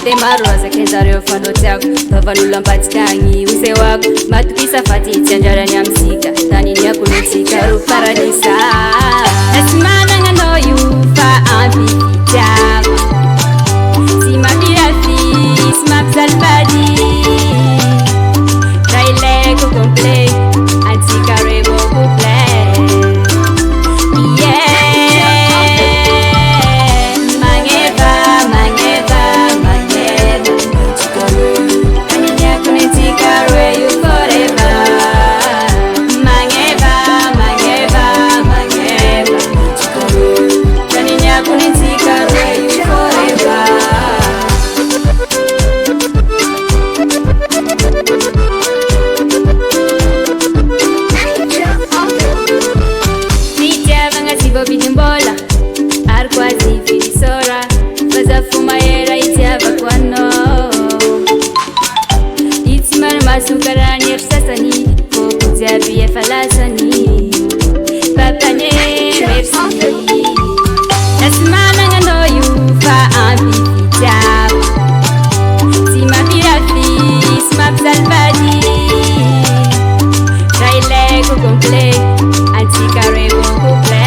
de marosa que zareo fano tiago Vavanula mpatikagny use wako Matupisa fatiti anjarani ya msika Tanini ya kunutika ruparadisa Nasimana ngano yufa ampikitiago Sima birafi, sima psalpadi Raileko komple, antika rebo kuple Bidimbola arquasi filisora faza fumaera itiava kwano itsimar masukarani ersasani kokuziabi efalasani papane merci nasimana ngano yufa ampifitiavo sima birafi sima psalpadi raileko komple antikarebo couple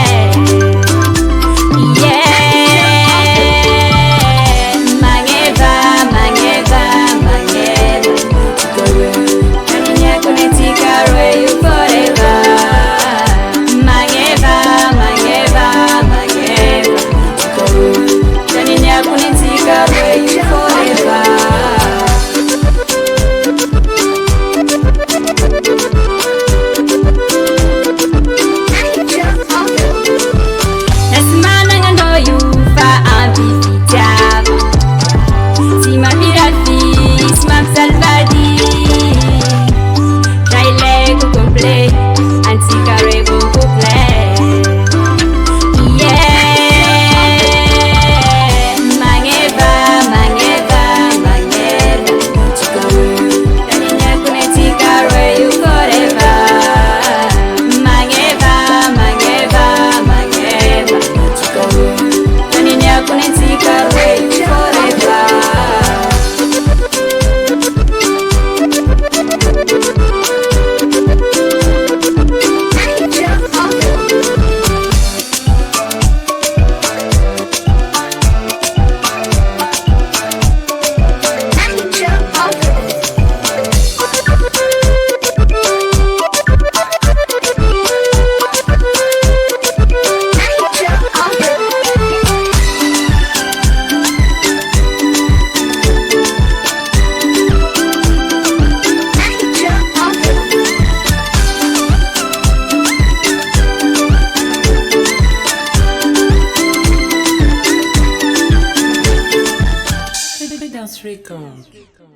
Record.